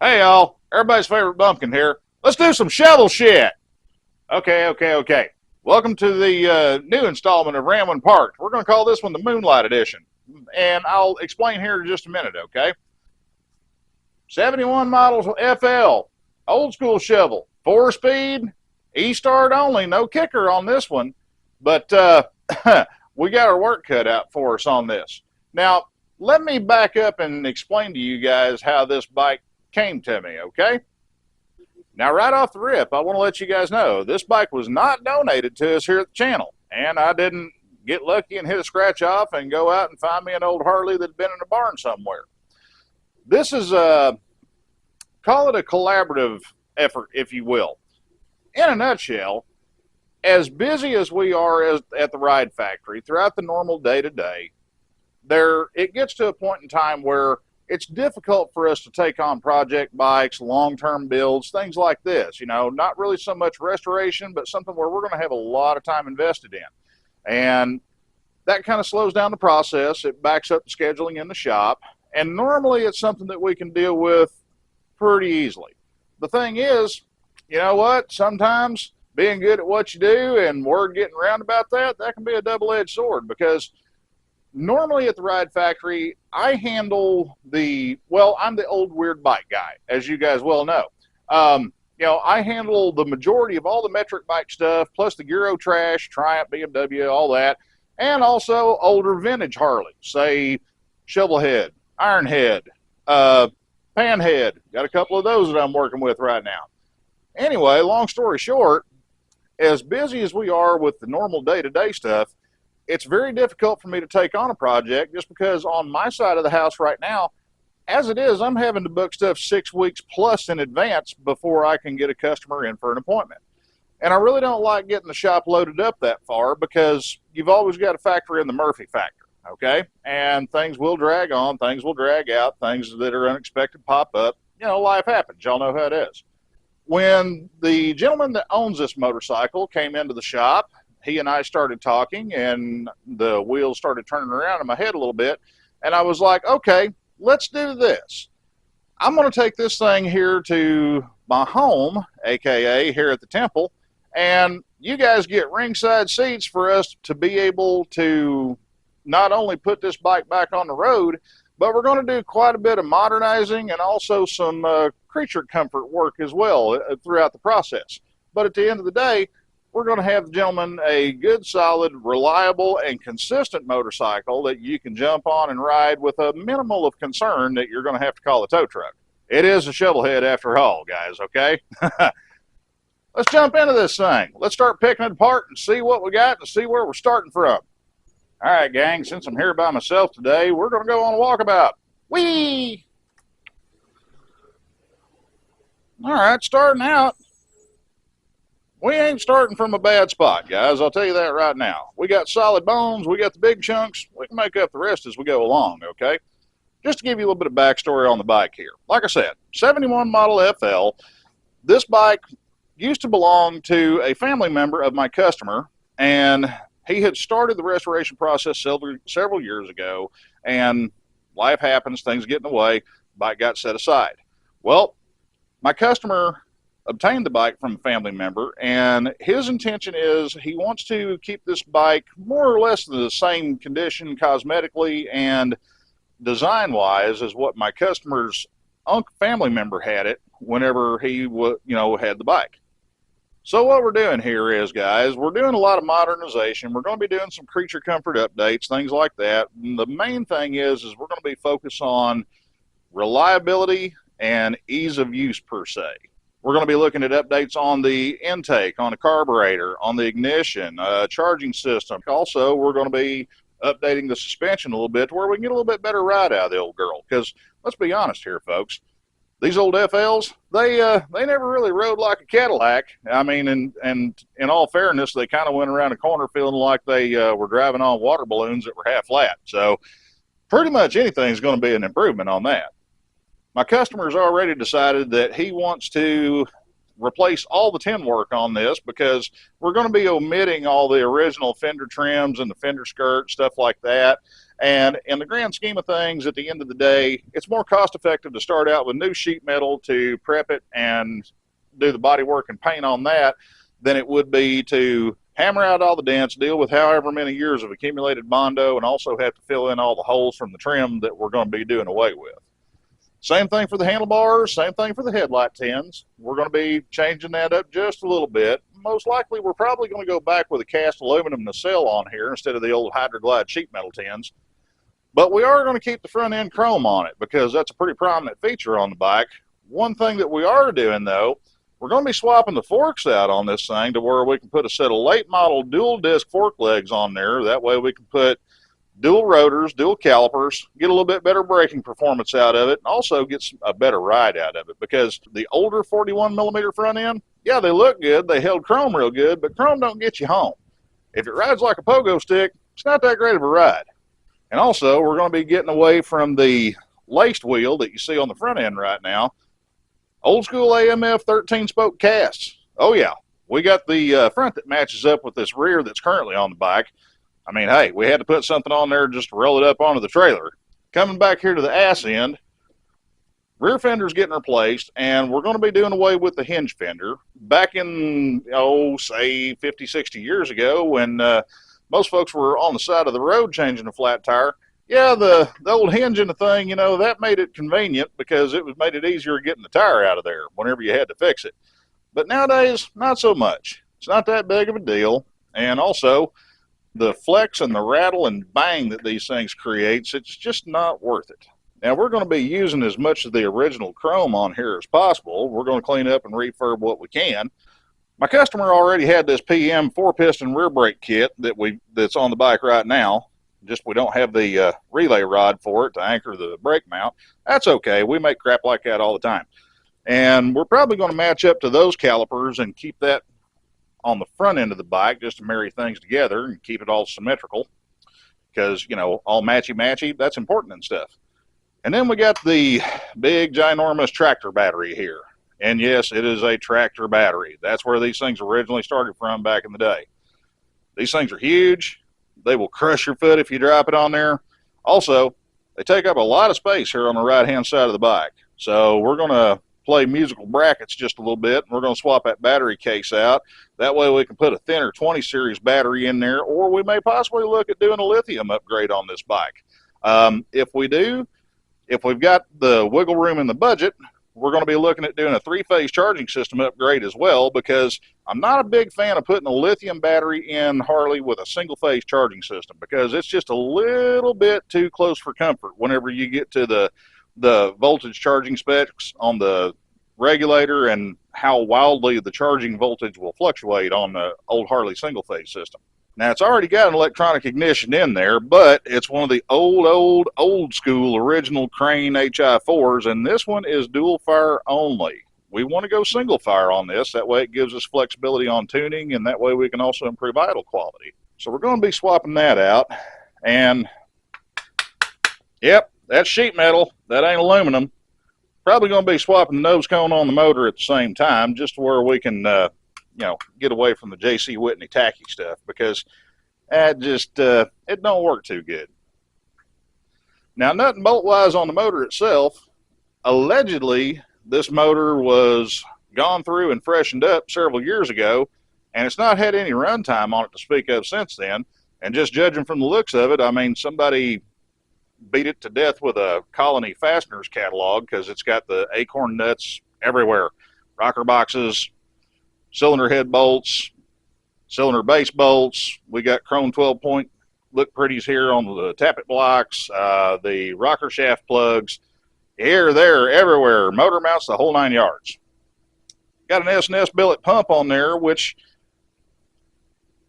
Hey y'all, everybody's favorite bumpkin here. Let's do some shovel shit. Okay. Welcome to the new installment of Ramblin' Park. We're going to call this one the Moonlight Edition. And I'll explain here in just a minute, okay? 71 models FL, old school shovel, 4-speed, E-start only, no kicker on this one. But we got our work cut out for us on this. Now, let me back up and explain to you guys how this bike came to me, okay? Now, right off the rip, I want to let you guys know this bike was not donated to us here at the channel, and I didn't get lucky and hit a scratch off and go out and find me an old Harley that had been in a barn somewhere. This is call it a collaborative effort, if you will. In a nutshell, as busy as we are at the ride factory throughout the normal day to day, it gets to a point in time where it's difficult for us to take on project bikes, long-term builds, things like this. You know, not really so much restoration, but something where we're going to have a lot of time invested in. And that kind of slows down the process. It backs up the scheduling in the shop. And normally it's something that we can deal with pretty easily. The thing is, you know what? Sometimes being good at what you do and word getting around about that can be a double-edged sword, because normally at the ride factory, I handle I'm the old weird bike guy, as you guys well know. I handle the majority of all the metric bike stuff, plus the Euro trash, Triumph, BMW, all that, and also older vintage Harleys, say Shovelhead, Ironhead, Panhead. Got a couple of those that I'm working with right now. Anyway, long story short, as busy as we are with the normal day-to-day stuff, it's very difficult for me to take on a project just because on my side of the house right now, as it is, I'm having to book stuff 6 weeks plus in advance before I can get a customer in for an appointment. And I really don't like getting the shop loaded up that far, because you've always got to factor in the Murphy factor, okay? And things will drag on, things will drag out, things that are unexpected pop up. You know, life happens. Y'all know how it is. When the gentleman that owns this motorcycle came into the shop, he and I started talking, and the wheels started turning around in my head a little bit. And I was like, okay, let's do this. I'm going to take this thing here to my home, AKA here at the temple, and you guys get ringside seats for us to be able to not only put this bike back on the road, but we're going to do quite a bit of modernizing and also some creature comfort work as well throughout the process. But at the end of the day, we're going to have the gentleman a good, solid, reliable, and consistent motorcycle that you can jump on and ride with a minimal of concern that you're going to have to call a tow truck. It is a Shovelhead after all, guys, okay? Let's jump into this thing. Let's start picking it apart and see what we got and see where we're starting from. All right, gang, since I'm here by myself today, we're going to go on a walkabout. Whee! All right, starting out. We ain't starting from a bad spot, guys. I'll tell you that right now. We got solid bones. We got the big chunks. We can make up the rest as we go along, okay? Just to give you a little bit of backstory on the bike here. Like I said, 71 model FL. This bike used to belong to a family member of my customer, and he had started the restoration process several years ago, and life happens, things get in the way, bike got set aside. Well, my customer obtained the bike from a family member, and his intention is he wants to keep this bike more or less in the same condition cosmetically and design-wise as what my customer's family member had it whenever he had the bike. So what we're doing here is, guys, we're doing a lot of modernization. We're going to be doing some creature comfort updates, things like that. And the main thing is we're going to be focused on reliability and ease of use per se. We're going to be looking at updates on the intake, on the carburetor, on the ignition, charging system. Also, we're going to be updating the suspension a little bit to where we can get a little bit better ride out of the old girl. Because let's be honest here, folks, these old FLs, they never really rode like a Cadillac. I mean, and in all fairness, they kind of went around a corner feeling like they were driving on water balloons that were half flat. So pretty much anything's going to be an improvement on that. My customer's already decided that he wants to replace all the tin work on this because we're going to be omitting all the original fender trims and the fender skirt, stuff like that. And in the grand scheme of things, at the end of the day, it's more cost effective to start out with new sheet metal to prep it and do the body work and paint on that than it would be to hammer out all the dents, deal with however many years of accumulated Bondo, and also have to fill in all the holes from the trim that we're going to be doing away with. Same thing for the handlebars, same thing for the headlight tins. We're going to be changing that up just a little bit. Most likely we're probably going to go back with a cast aluminum nacelle on here instead of the old Hydroglide sheet metal tins. But we are going to keep the front end chrome on it because that's a pretty prominent feature on the bike. One thing that we are doing though, we're going to be swapping the forks out on this thing to where we can put a set of late model dual disc fork legs on there. That way we can put dual rotors, dual calipers, get a little bit better braking performance out of it, and also get a better ride out of it because the older 41 millimeter front end, yeah, they look good, they held chrome real good, but chrome don't get you home. If it rides like a pogo stick, it's not that great of a ride. And also, we're going to be getting away from the laced wheel that you see on the front end right now. Old school AMF 13 spoke casts. Oh yeah, we got the front that matches up with this rear that's currently on the bike. I mean, hey, we had to put something on there just to roll it up onto the trailer. Coming back here to the ass end, rear fender's getting replaced, and we're going to be doing away with the hinge fender. Back in, say 50, 60 years ago when most folks were on the side of the road changing a flat tire, yeah, the old hinge in the thing, that made it convenient because it made it easier getting the tire out of there whenever you had to fix it. But nowadays, not so much. It's not that big of a deal. And also, the flex and the rattle and bang that these things creates, it's just not worth it. Now, we're going to be using as much of the original chrome on here as possible. We're going to clean up and refurb what we can. My customer already had this PM 4-piston rear brake kit that's on the bike right now. Just we don't have the relay rod for it to anchor the brake mount. That's okay. We make crap like that all the time. And we're probably going to match up to those calipers and keep that on the front end of the bike just to marry things together and keep it all symmetrical. Because, all matchy-matchy, that's important and stuff. And then we got the big, ginormous tractor battery here. And yes, it is a tractor battery. That's where these things originally started from back in the day. These things are huge. They will crush your foot if you drop it on there. Also, they take up a lot of space here on the right-hand side of the bike. So we're going to play musical brackets just a little bit. We're going to swap that battery case out. That way we can put a thinner 20 series battery in there, or we may possibly look at doing a lithium upgrade on this bike. If we've got the wiggle room in the budget, we're going to be looking at doing a 3-phase charging system upgrade as well, because I'm not a big fan of putting a lithium battery in Harley with a single-phase charging system because it's just a little bit too close for comfort whenever you get to the voltage charging specs on the regulator and how wildly the charging voltage will fluctuate on the old Harley single-phase system. Now, it's already got an electronic ignition in there, but it's one of the old school original Crane HI4s, and this one is dual fire only. We want to go single fire on this. That way it gives us flexibility on tuning, and that way we can also improve idle quality. So we're going to be swapping that out, and yep, that's sheet metal. That ain't aluminum. Probably going to be swapping the nose cone on the motor at the same time, just where we can get away from the J.C. Whitney tacky stuff, because it don't work too good. Now, nut and bolt wise on the motor itself, allegedly this motor was gone through and freshened up several years ago, and it's not had any runtime on it to speak of since then. And just judging from the looks of it, I mean, somebody beat it to death with a Colony Fasteners catalog, because it's got the acorn nuts everywhere, rocker boxes, cylinder head bolts, cylinder base bolts. We got chrome 12-point look pretties here on the tappet blocks, the rocker shaft plugs, here, there, everywhere, motor mounts, the whole 9 yards. Got an S&S billet pump on there, which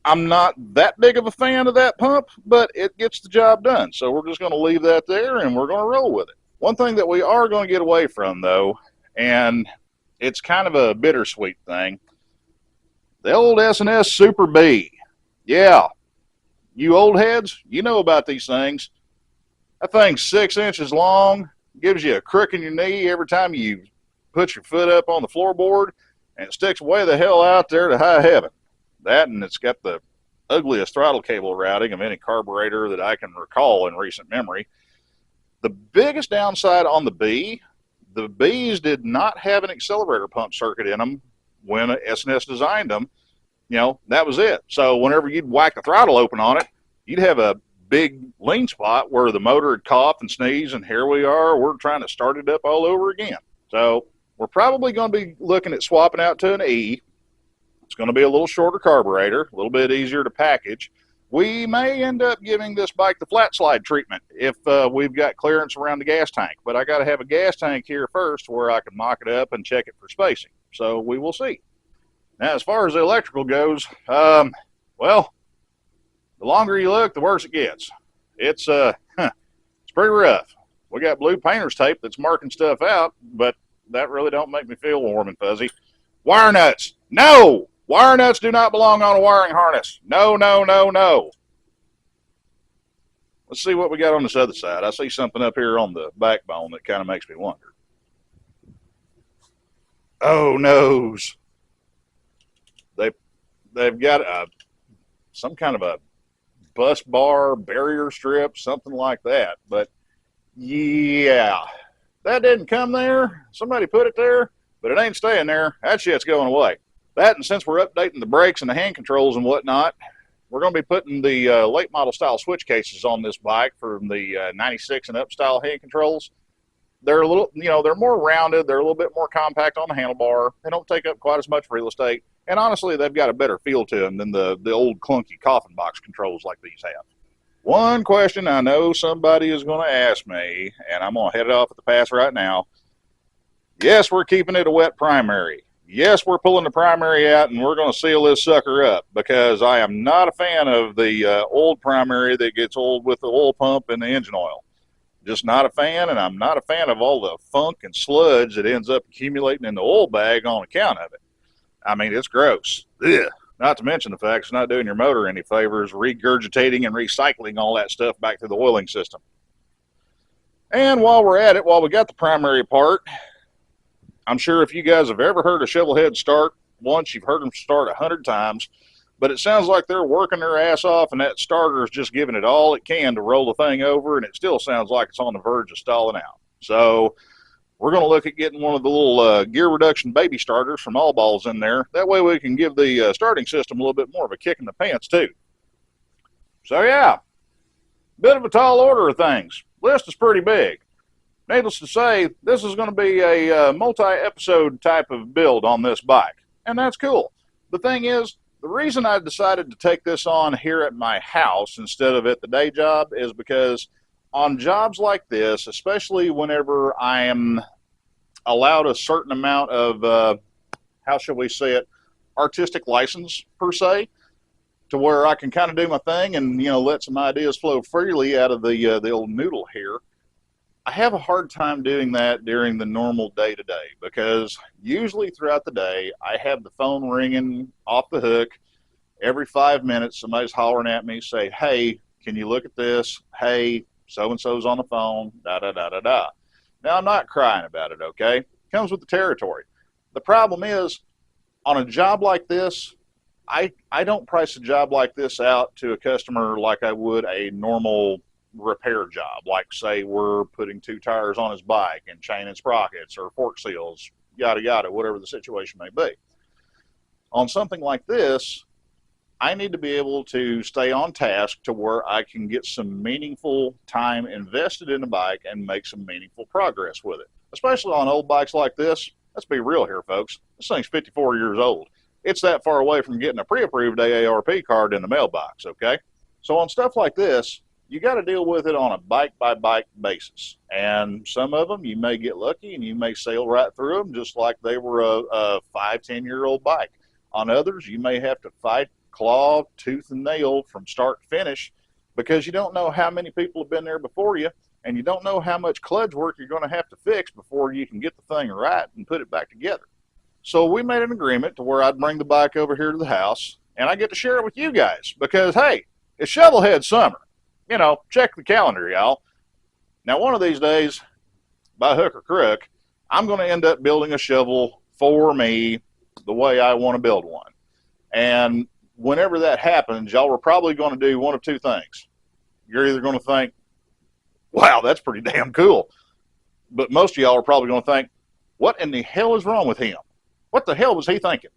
I'm not that big of a fan of that pump, but it gets the job done. So we're just going to leave that there and we're going to roll with it. One thing that we are going to get away from, though, and it's kind of a bittersweet thing, the old S&S Super B. Yeah, you old heads, you know about these things. That thing's 6 inches long, gives you a crook in your knee every time you put your foot up on the floorboard. and it sticks way the hell out there to high heaven. That, and it's got the ugliest throttle cable routing of any carburetor that I can recall in recent memory. The biggest downside on the Bs did not have an accelerator pump circuit in them when S&S designed them. You know, that was it. So whenever you'd whack the throttle open on it, you'd have a big lean spot where the motor would cough and sneeze, and here we are, we're trying to start it up all over again. So we're probably going to be looking at swapping out to an E. It's going to be a little shorter carburetor, a little bit easier to package. We may end up giving this bike the flat slide treatment if we've got clearance around the gas tank, but I got to have a gas tank here first where I can mock it up and check it for spacing. So we will see. Now, as far as the electrical goes, well, the longer you look, the worse it gets. It's pretty rough. We got blue painter's tape that's marking stuff out, but that really don't make me feel warm and fuzzy. Wire nuts. No! Wire nuts do not belong on a wiring harness. No, no, no, no. Let's see what we got on this other side. I see something up here on the backbone that kind of makes me wonder. Oh, nose. They've got some kind of a bus bar, barrier strip, something like that. But, yeah, that didn't come there. Somebody put it there, but it ain't staying there. That shit's going away. That, and since we're updating the brakes and the hand controls and whatnot, we're going to be putting the late model style switch cases on this bike from the 96 and up style hand controls. They're a little, they're more rounded. They're a little bit more compact on the handlebar. They don't take up quite as much real estate. And honestly, they've got a better feel to them than the old clunky coffin box controls like these have. One question I know somebody is going to ask me, and I'm going to head it off at the pass right now. Yes, we're keeping it a wet primary. Yes, we're pulling the primary out, and we're going to seal this sucker up because I am not a fan of the old primary that gets old with the oil pump and the engine oil. Just not a fan, and I'm not a fan of all the funk and sludge that ends up accumulating in the oil bag on account of it. I mean, it's gross. Ugh. Not to mention the fact it's not doing your motor any favors, regurgitating and recycling all that stuff back to the oiling system. And while we're at it, while we got the primary part, I'm sure if you guys have ever heard a Shovelhead start once, you've heard them start 100 times, but it sounds like they're working their ass off, and that starter is just giving it all it can to roll the thing over, and it still sounds like it's on the verge of stalling out. So we're going to look at getting one of the little gear reduction baby starters from All Balls in there. That way we can give the starting system a little bit more of a kick in the pants, too. So, yeah, bit of a tall order of things. List is pretty big. Needless to say, this is going to be a multi-episode type of build on this bike, and that's cool. The thing is, the reason I decided to take this on here at my house instead of at the day job is because on jobs like this, especially whenever I am allowed a certain amount of, how shall we say it, artistic license, per se, to where I can kind of do my thing and, let some ideas flow freely out of the old noodle here, I have a hard time doing that during the normal day-to-day because usually throughout the day, I have the phone ringing off the hook. Every 5 minutes, somebody's hollering at me, say, hey, can you look at this? Hey, so-and-so's on the phone, da-da-da-da-da. Now, I'm not crying about it, okay? It comes with the territory. The problem is, on a job like this, I don't price a job like this out to a customer like I would a normal repair job. Like, say, we're putting 2 tires on his bike and chaining sprockets or fork seals, yada, yada, whatever the situation may be. On something like this, I need to be able to stay on task to where I can get some meaningful time invested in the bike and make some meaningful progress with it. Especially on old bikes like this. Let's be real here, folks. This thing's 54 years old. It's that far away from getting a pre-approved AARP card in the mailbox, okay? So on stuff like this, you got to deal with it on a bike-by-bike basis. And some of them, you may get lucky and you may sail right through them just like they were a 5-10-year-old bike. On others, you may have to fight, claw, tooth and nail from start to finish because you don't know how many people have been there before you and you don't know how much kludge work you're going to have to fix before you can get the thing right and put it back together. So we made an agreement to where I'd bring the bike over here to the house and I get to share it with you guys because, hey, it's Shovelhead summer. Check the calendar, y'all. Now, one of these days, by hook or crook, I'm going to end up building a shovel for me the way I want to build one. And whenever that happens, y'all are probably going to do one of two things. You're either going to think, wow, that's pretty damn cool. But most of y'all are probably going to think, what in the hell is wrong with him? What the hell was he thinking?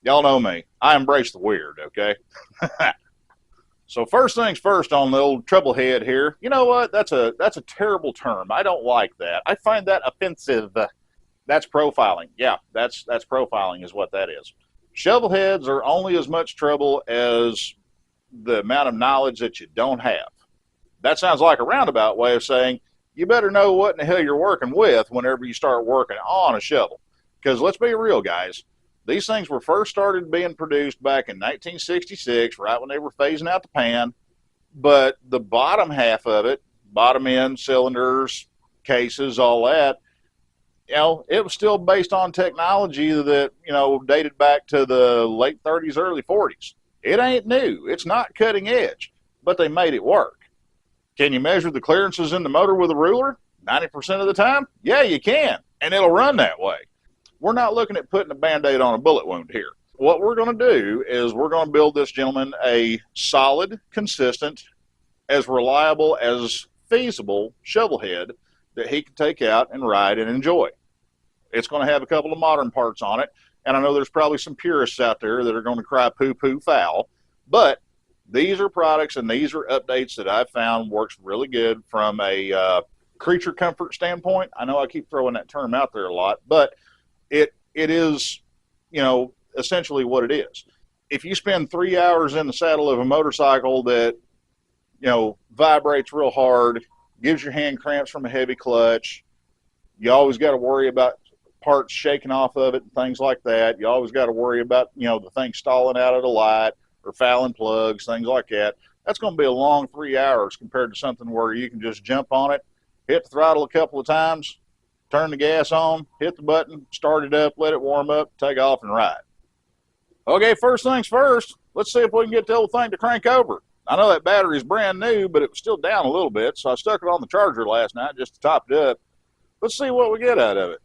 Y'all know me. I embrace the weird, okay? So first things first on the old Shovelhead here. You know what? That's a terrible term. I don't like that. I find that offensive. That's profiling. Yeah, that's profiling is what that is. Shovelheads are only as much trouble as the amount of knowledge that you don't have. That sounds like a roundabout way of saying you better know what in the hell you're working with whenever you start working on a shovel. Because let's be real, guys. These things were first started being produced back in 1966, right when they were phasing out the pan. But the bottom half of it, bottom end, cylinders, cases, all that, you know, it was still based on technology that, you know, dated back to the late 30s, early 40s. It ain't new. It's not cutting edge, but they made it work. Can you measure the clearances in the motor with a ruler? 90% of the time? Yeah, you can, and it'll run that way. We're not looking at putting a Band-Aid on a bullet wound here. What we're going to do is we're going to build this gentleman a solid, consistent, as reliable as feasible Shovelhead that he can take out and ride and enjoy. It's going to have a couple of modern parts on it, and I know there's probably some purists out there that are going to cry poo-poo foul, but these are products and these are updates that I've found works really good from a creature comfort standpoint. I know I keep throwing that term out there a lot, but it is, you know, essentially what it is. If you spend 3 hours in the saddle of a motorcycle that, you know, vibrates real hard, gives your hand cramps from a heavy clutch, you always got to worry about parts shaking off of it and things like that. You always got to worry about, you know, the thing stalling out of the light or fouling plugs, things like that. That's going to be a long 3 hours compared to something where you can just jump on it, hit the throttle a couple of times, turn the gas on, hit the button, start it up, let it warm up, take off and ride. Okay, first things first, let's see if we can get the old thing to crank over. I know that battery's brand new, but it was still down a little bit, so I stuck it on the charger last night just to top it up. Let's see what we get out of it.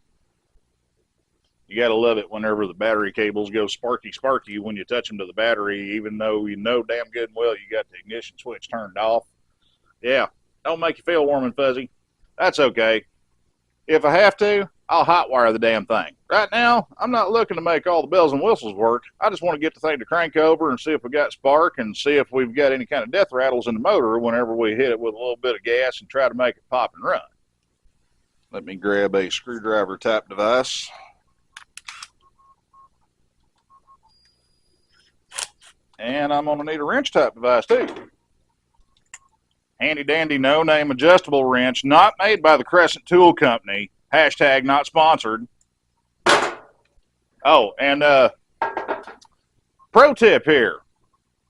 You got to love it whenever the battery cables go sparky when you touch them to the battery, even though you know damn good and well you got the ignition switch turned off. Yeah, don't make you feel warm and fuzzy. That's okay. If I have to, I'll hotwire the damn thing. Right now, I'm not looking to make all the bells and whistles work. I just want to get the thing to crank over and see if we got spark and see if we've got any kind of death rattles in the motor whenever we hit it with a little bit of gas and try to make it pop and run. Let me grab a screwdriver type device. And I'm going to need a wrench type device too. Handy dandy no name adjustable wrench, not made by the Crescent Tool Company. Hashtag not sponsored. Oh, and pro tip here.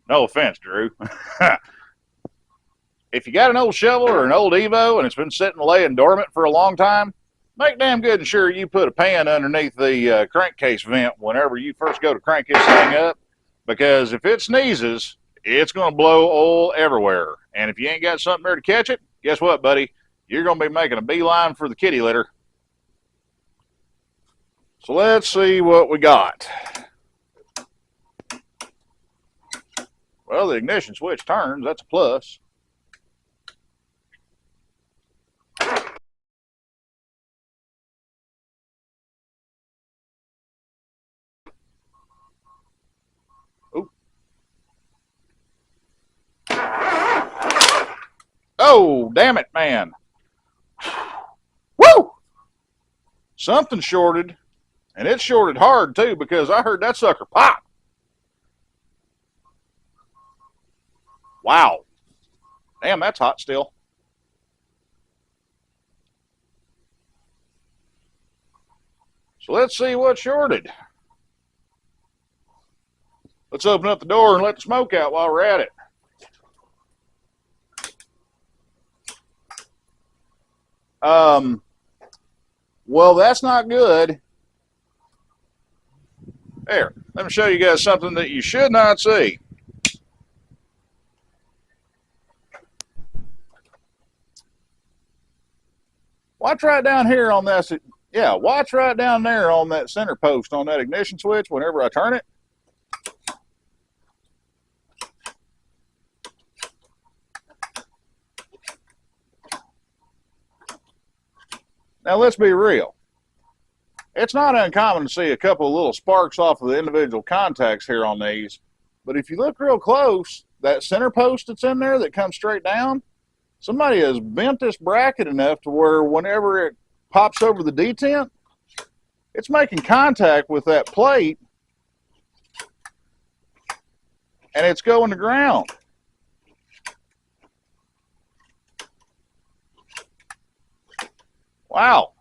No offense, Drew. If you got an old shovel or an old Evo and it's been sitting laying dormant for a long time, make damn good and sure you put a pan underneath the crankcase vent whenever you first go to crank this thing up, because if it sneezes, it's going to blow oil everywhere. And if you ain't got something there to catch it, guess what, buddy? You're going to be making a beeline for the kitty litter. So let's see what we got. Well, the ignition switch turns. That's a plus. Oh, damn it, man. Woo! Something shorted, and it shorted hard, too, because I heard that sucker pop. Wow. Damn, that's hot still. So let's see what shorted. Let's open up the door and let the smoke out while we're at it. Well, that's not good. There, let me show you guys something that you should not see. Watch right down here on this. Yeah, watch right down there on that center post on that ignition switch whenever I turn it. Now let's be real. It's not uncommon to see a couple of little sparks off of the individual contacts here on these, but if you look real close, that center post that's in there that comes straight down, somebody has bent this bracket enough to where whenever it pops over the detent, it's making contact with that plate and it's going to ground. Wow.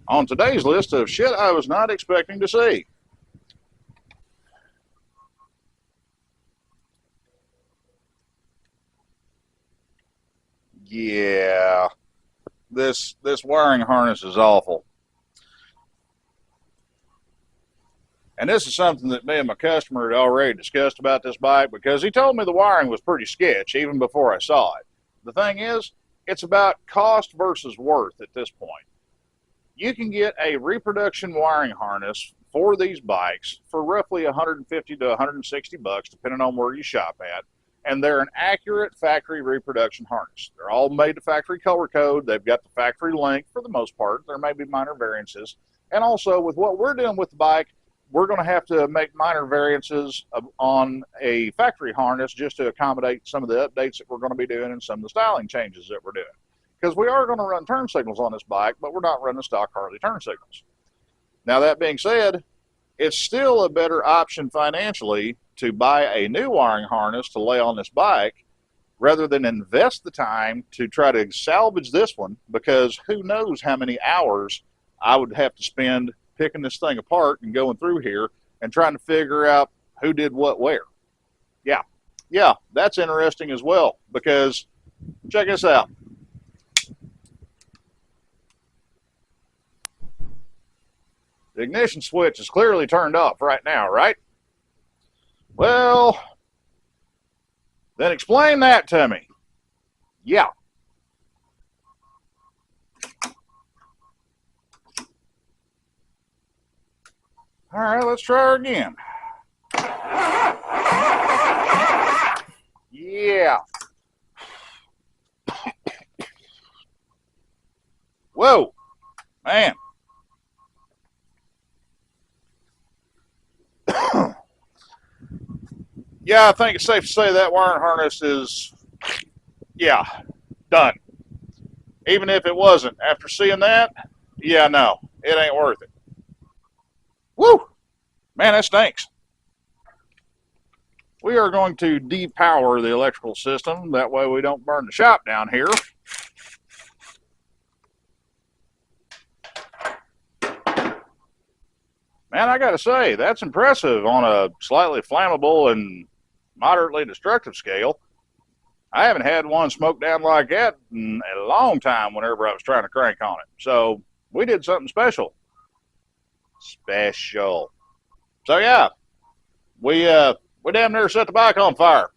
On today's list of shit I was not expecting to see. Yeah, this wiring harness is awful. And this is something that me and my customer had already discussed about this bike because he told me the wiring was pretty sketch even before I saw it. The thing is, it's about cost versus worth at this point. You can get a reproduction wiring harness for these bikes for roughly 150 to 160 bucks, depending on where you shop at. And they're an accurate factory reproduction harness. They're all made to factory color code. They've got the factory length for the most part. There may be minor variances. And also with what we're doing with the bike, we're going to have to make minor variances on a factory harness just to accommodate some of the updates that we're going to be doing and some of the styling changes that we're doing. Because we are going to run turn signals on this bike, but we're not running stock Harley turn signals. Now that being said, it's still a better option financially to buy a new wiring harness to lay on this bike rather than invest the time to try to salvage this one, because who knows how many hours I would have to spend picking this thing apart and going through here and trying to figure out who did what where. Yeah, that's interesting as well, because check this out. The ignition switch is clearly turned off right now, right? Well, then explain that to me. Yeah. All right, let's try her again. Yeah. Whoa, man. Yeah, I think it's safe to say that wiring harness is, yeah, done. Even if it wasn't. After seeing that, yeah, no, it ain't worth it. Woo! Man, that stinks. We are going to depower the electrical system. That way we don't burn the shop down here. Man, I got to say, that's impressive on a slightly flammable and moderately destructive scale. I haven't had one smoke down like that in a long time whenever I was trying to crank on it. So we did something special. Special. So yeah, we damn near set the bike on fire.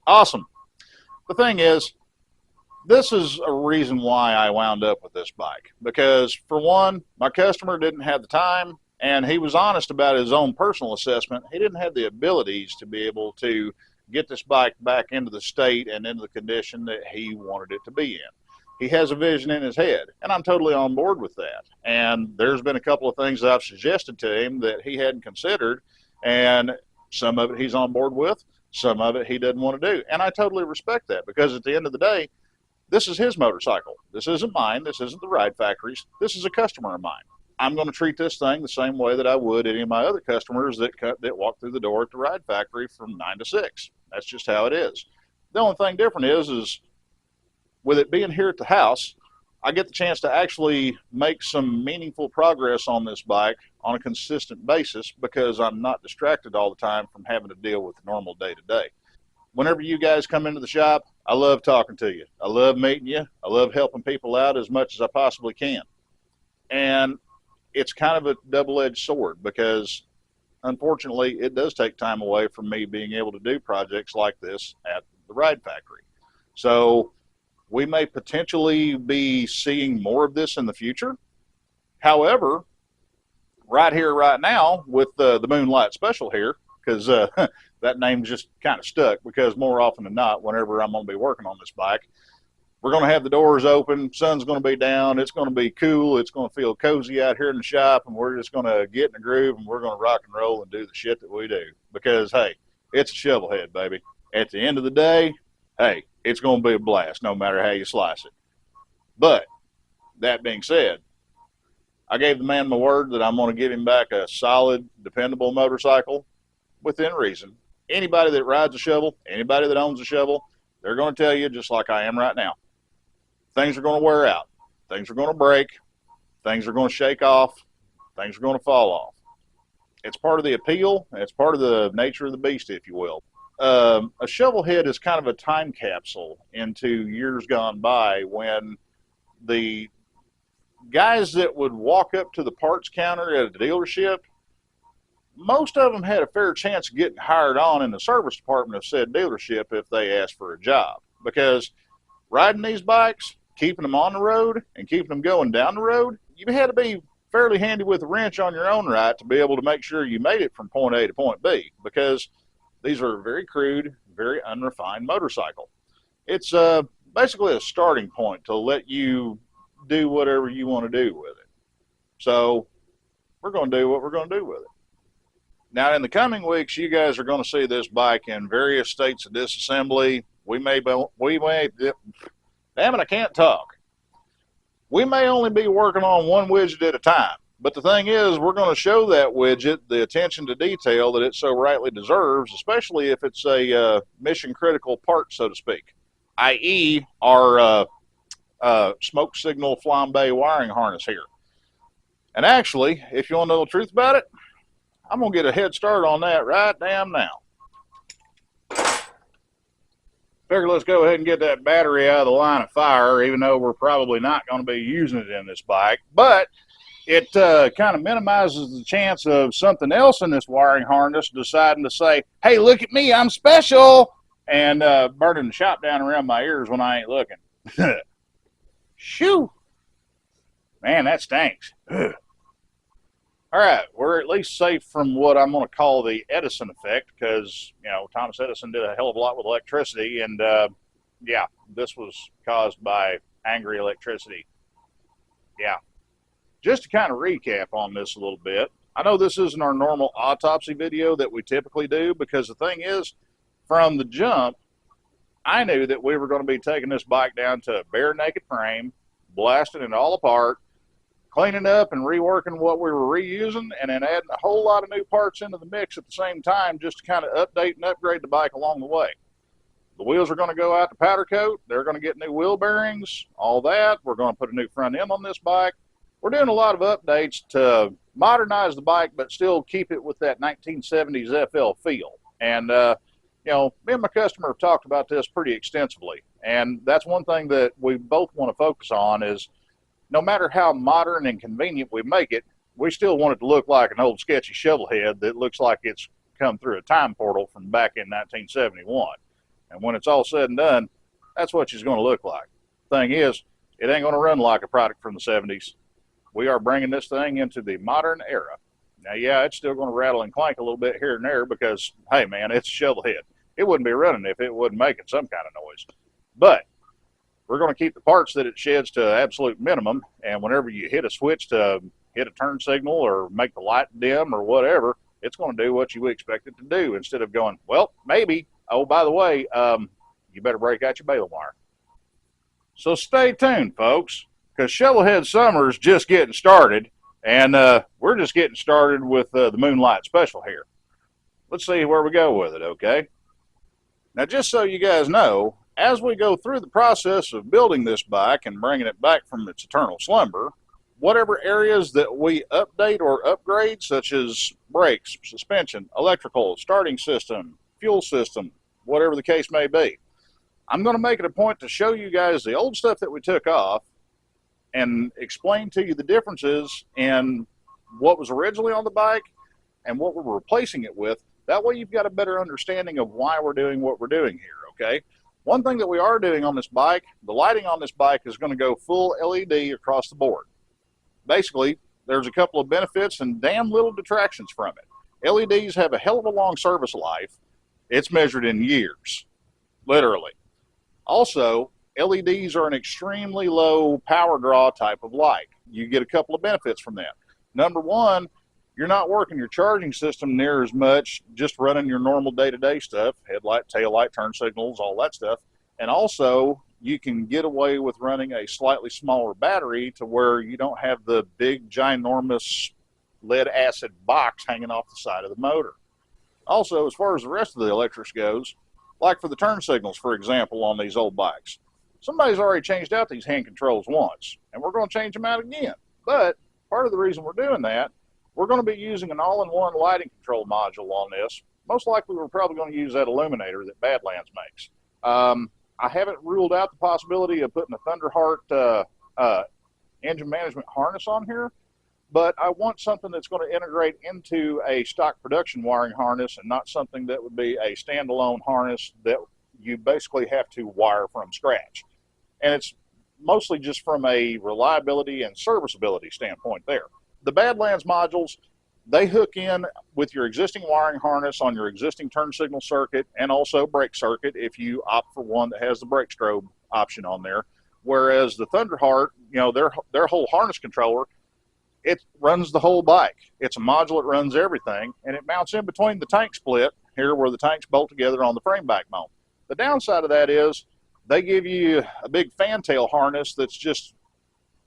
Awesome. The thing is, this is a reason why I wound up with this bike. Because for one, my customer didn't have the time, and he was honest about his own personal assessment. He didn't have the abilities to be able to get this bike back into the state and into the condition that he wanted it to be in. He has a vision in his head, and I'm totally on board with that. And there's been a couple of things that I've suggested to him that he hadn't considered, and some of it he's on board with, some of it he doesn't want to do. And I totally respect that, because at the end of the day, this is his motorcycle. This isn't mine. This isn't the Ride Factory's. This is a customer of mine. I'm going to treat this thing the same way that I would any of my other customers that walk through the door at the Ride Factory from 9 to 6. That's just how it is. The only thing different is with it being here at the house, I get the chance to actually make some meaningful progress on this bike on a consistent basis, because I'm not distracted all the time from having to deal with the normal day-to-day. Whenever you guys come into the shop, I love talking to you. I love meeting you. I love helping people out as much as I possibly can. And it's kind of a double-edged sword, because unfortunately it does take time away from me being able to do projects like this at the Ride Factory. So We may potentially be seeing more of this in the future. However, right here, right now, with the Moonlight Special here, because that name's just kind of stuck, because more often than not, whenever I'm going to be working on this bike, we're going to have the doors open, sun's going to be down, it's going to be cool, it's going to feel cozy out here in the shop, and we're just going to get in the groove, and we're going to rock and roll and do the shit that we do. Because, hey, it's a Shovelhead, baby. At the end of the day, hey, it's going to be a blast, no matter how you slice it. But, that being said, I gave the man my word that I'm going to give him back a solid, dependable motorcycle within reason. Anybody that rides a shovel, anybody that owns a shovel, they're going to tell you, just like I am right now, things are going to wear out. Things are going to break. Things are going to shake off. Things are going to fall off. It's part of the appeal. It's part of the nature of the beast, if you will. A Shovelhead is kind of a time capsule into years gone by, when the guys that would walk up to the parts counter at a dealership, most of them had a fair chance of getting hired on in the service department of said dealership if they asked for a job. Because riding these bikes, keeping them on the road and keeping them going down the road, you had to be fairly handy with a wrench on your own right to be able to make sure you made it from point A to point B, because these are a very crude, very unrefined motorcycle. It's basically a starting point to let you do whatever you want to do with it. So we're going to do what we're going to do with it. Now, in the coming weeks, you guys are going to see this bike in various states of disassembly. Damn it, I can't talk. We may only be working on one widget at a time, but the thing is, we're going to show that widget the attention to detail that it so rightly deserves, especially if it's a mission-critical part, so to speak, i.e. our smoke signal flambe wiring harness here. And actually, if you want to know the truth about it, I'm going to get a head start on that right damn now. Figure let's go ahead and get that battery out of the line of fire, even though we're probably not going to be using it in this bike. But it kind of minimizes the chance of something else in this wiring harness deciding to say, hey, look at me, I'm special, and burning the shop down around my ears when I ain't looking. Shoo! Man, that stinks. All right, we're at least safe from what I'm going to call the Edison effect, because, you know, Thomas Edison did a hell of a lot with electricity, and, yeah, this was caused by angry electricity. Yeah. Just to kind of recap on this a little bit, I know this isn't our normal autopsy video that we typically do, because the thing is, from the jump, I knew that we were going to be taking this bike down to a bare naked frame, blasting it all apart, cleaning up and reworking what we were reusing, and then adding a whole lot of new parts into the mix at the same time, just to kind of update and upgrade the bike along the way. The wheels are going to go out to powder coat. They're going to get new wheel bearings, all that. We're going to put a new front end on this bike. We're doing a lot of updates to modernize the bike, but still keep it with that 1970s FL feel. And, you know, me and my customer have talked about this pretty extensively. And that's one thing that we both want to focus on is, no matter how modern and convenient we make it, we still want it to look like an old sketchy Shovelhead that looks like it's come through a time portal from back in 1971. And when it's all said and done, that's what she's going to look like. Thing is, it ain't going to run like a product from the 70s. We are bringing this thing into the modern era. Now, yeah, it's still going to rattle and clank a little bit here and there because, hey, man, it's a Shovelhead. It wouldn't be running if it wasn't making some kind of noise. But we're going to keep the parts that it sheds to absolute minimum, and whenever you hit a switch to hit a turn signal or make the light dim or whatever, it's going to do what you expect it to do instead of going, well, maybe, oh, by the way, you better break out your baling wire. So stay tuned, folks, because Shovelhead Summer's just getting started, and we're just getting started with the Moonlight Special here. Let's see where we go with it, okay? Now, just so you guys know, as we go through the process of building this bike and bringing it back from its eternal slumber, whatever areas that we update or upgrade, such as brakes, suspension, electrical, starting system, fuel system, whatever the case may be, I'm going to make it a point to show you guys the old stuff that we took off and explain to you the differences in what was originally on the bike and what we're replacing it with. That way you've got a better understanding of why we're doing what we're doing here, okay? One thing that we are doing on this bike, the lighting on this bike is going to go full LED across the board. Basically, there's a couple of benefits and damn little detractions from it. LEDs have a hell of a long service life. It's measured in years, literally. Also, LEDs are an extremely low power draw type of light. You get a couple of benefits from that. Number one, you're not working your charging system near as much, just running your normal day-to-day stuff, headlight, taillight, turn signals, all that stuff. And also, you can get away with running a slightly smaller battery to where you don't have the big, ginormous lead acid box hanging off the side of the motor. Also, as far as the rest of the electrics goes, like for the turn signals, for example, on these old bikes, somebody's already changed out these hand controls once, and we're going to change them out again. But part of the reason we're doing that, we're going to be using an all-in-one lighting control module on this. Most likely, we're probably going to use that illuminator that Badlands makes. I haven't ruled out the possibility of putting a Thunderheart engine management harness on here, but I want something that's going to integrate into a stock production wiring harness and not something that would be a standalone harness that you basically have to wire from scratch. And it's mostly just from a reliability and serviceability standpoint there. The Badlands modules, they hook in with your existing wiring harness on your existing turn signal circuit and also brake circuit if you opt for one that has the brake strobe option on there. Whereas the Thunderheart, their whole harness controller, it runs the whole bike. It's a module that runs everything, and it mounts in between the tank split here where the tanks bolt together on the frame backbone. The downside of that is they give you a big fantail harness that's just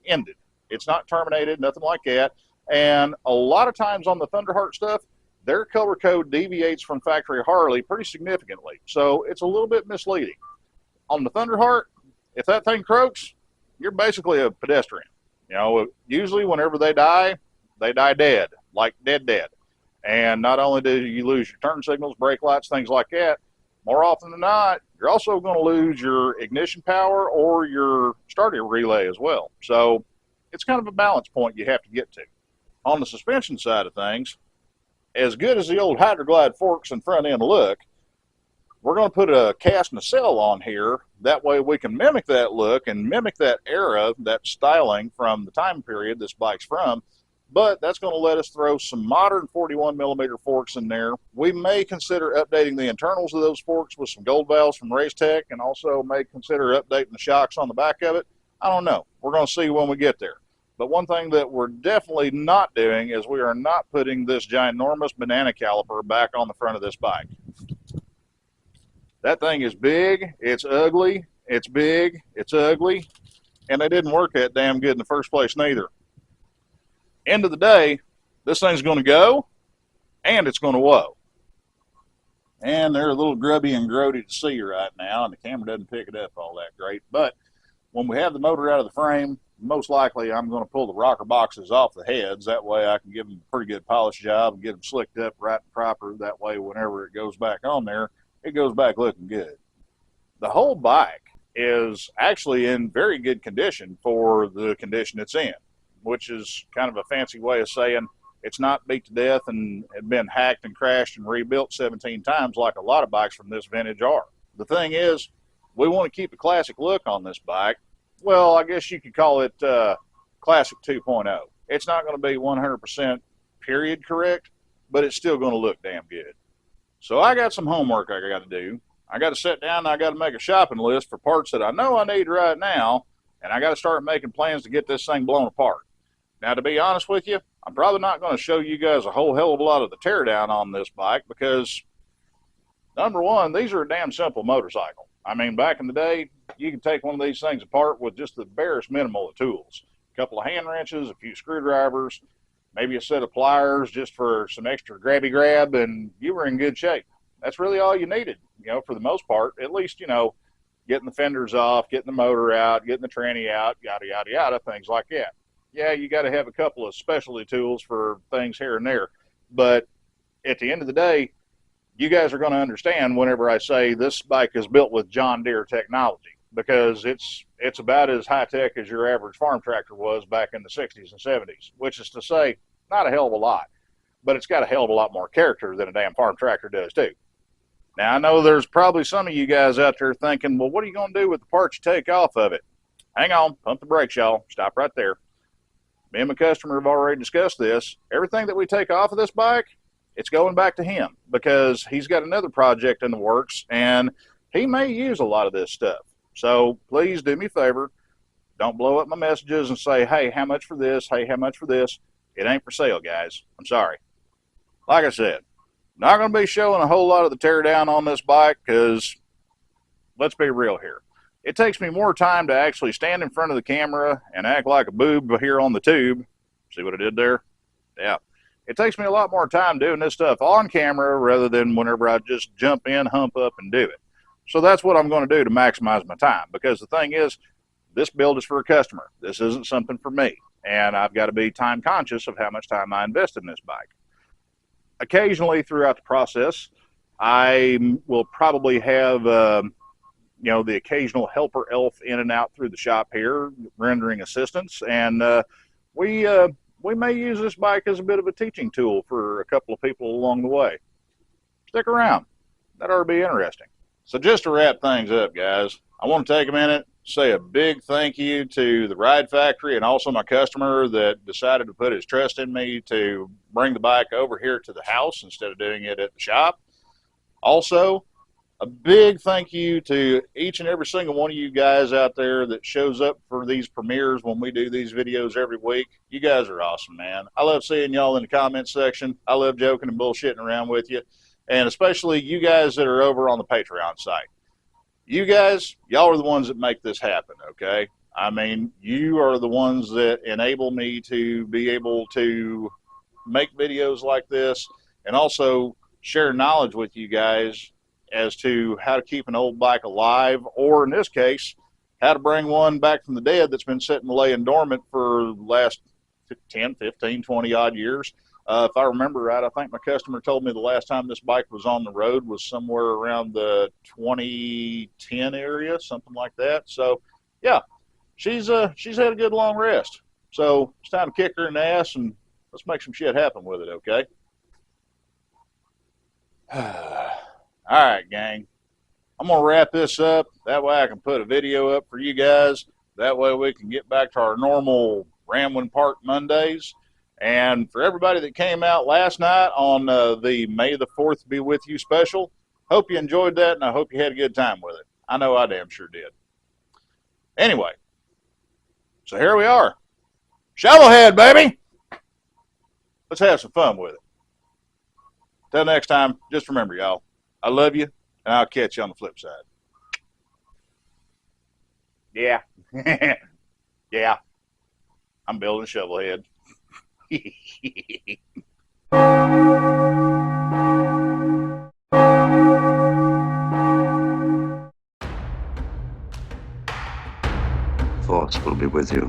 ended. It's not terminated, nothing like that. And a lot of times on the Thunderheart stuff, their color code deviates from factory Harley pretty significantly. So it's a little bit misleading. On the Thunderheart, if that thing croaks, you're basically a pedestrian. Usually whenever they die dead, like dead. And not only do you lose your turn signals, brake lights, things like that, more often than not, you're also going to lose your ignition power or your starter relay as well. So it's kind of a balance point you have to get to. On the suspension side of things, as good as the old Hydroglide forks and front end look, we're going to put a cast nacelle on here. That way we can mimic that look and mimic that era, that styling from the time period this bike's from. But that's going to let us throw some modern 41 millimeter forks in there. We may consider updating the internals of those forks with some gold valves from Racetech, and also may consider updating the shocks on the back of it. I don't know. We're going to see when we get there. But one thing that we're definitely not doing is we are not putting this ginormous banana caliper back on the front of this bike. That thing is big, it's ugly, it's big, it's ugly, and they didn't work that damn good in the first place neither. End of the day, this thing's going to go, and it's going to whoa. And they're a little grubby and grody to see right now, and the camera doesn't pick it up all that great. But when we have the motor out of the frame, most likely I'm going to pull the rocker boxes off the heads. That way I can give them a pretty good polish job and get them slicked up right and proper. That way whenever it goes back on there, it goes back looking good. The whole bike is actually in very good condition for the condition it's in, which is kind of a fancy way of saying it's not beat to death and had been hacked and crashed and rebuilt 17 times like a lot of bikes from this vintage are. The thing is, we want to keep a classic look on this bike. Well, I guess you could call it Classic 2.0. It's not going to be 100% period correct, but it's still going to look damn good. So I got some homework I got to do. I got to sit down and I got to make a shopping list for parts that I know I need right now, and I got to start making plans to get this thing blown apart. Now, to be honest with you, I'm probably not going to show you guys a whole hell of a lot of the teardown on this bike because, number one, these are a damn simple motorcycle. I mean, back in the day, you could take one of these things apart with just the barest minimal of tools. A couple of hand wrenches, a few screwdrivers, maybe a set of pliers just for some extra grabby grab, and you were in good shape. That's really all you needed, for the most part. At least, getting the fenders off, getting the motor out, getting the tranny out, yada, yada, yada, things like that. Yeah, you got to have a couple of specialty tools for things here and there. But at the end of the day, you guys are going to understand whenever I say this bike is built with John Deere technology, because it's about as high-tech as your average farm tractor was back in the 60s and 70s, which is to say, not a hell of a lot, but it's got a hell of a lot more character than a damn farm tractor does too. Now, I know there's probably some of you guys out there thinking, well, what are you going to do with the parts you take off of it? Hang on, pump the brakes, y'all. Stop right there. Me and my customer have already discussed this. Everything that we take off of this bike, it's going back to him because he's got another project in the works and he may use a lot of this stuff. So please do me a favor. Don't blow up my messages and say, hey, how much for this? Hey, how much for this? It ain't for sale, guys. I'm sorry. Like I said, not going to be showing a whole lot of the teardown on this bike because let's be real here. It takes me more time to actually stand in front of the camera and act like a boob here on the tube. See what I did there? Yeah. It takes me a lot more time doing this stuff on camera rather than whenever I just jump in, hump up, and do it. So that's what I'm going to do to maximize my time because the thing is, this build is for a customer. This isn't something for me. And I've got to be time conscious of how much time I invest in this bike. Occasionally throughout the process, I will probably have the occasional helper elf in and out through the shop here, rendering assistance. And we may use this bike as a bit of a teaching tool for a couple of people along the way. Stick around. That ought to be interesting. So just to wrap things up, guys, I want to take a minute, say a big thank you to the Ride Factory and also my customer that decided to put his trust in me to bring the bike over here to the house instead of doing it at the shop. Also, a big thank you to each and every single one of you guys out there that shows up for these premieres when we do these videos every week. You guys are awesome, man. I love seeing y'all in the comment section. I love joking and bullshitting around with you. And especially you guys that are over on the Patreon site. You guys, y'all are the ones that make this happen, okay? I mean, you are the ones that enable me to be able to make videos like this and also share knowledge with you guys as to how to keep an old bike alive, or in this case, how to bring one back from the dead that's been sitting laying dormant for the last 10, 15, 20 odd years. If I remember right, I think my customer told me the last time this bike was on the road was somewhere around the 2010 area, something like that. So, yeah, she's had a good long rest. So it's time to kick her in the ass and let's make some shit happen with it, okay? All right, gang. I'm going to wrap this up. That way I can put a video up for you guys. That way we can get back to our normal Ramblin' Park Mondays. And for everybody that came out last night on the May the 4th Be With You special, hope you enjoyed that and I hope you had a good time with it. I know I damn sure did. Anyway, so here we are. Shovelhead, baby! Let's have some fun with it. Till next time, just remember, y'all, I love you, and I'll catch you on the flip side. Yeah. Yeah. I'm building Shovelhead. Force will be with you.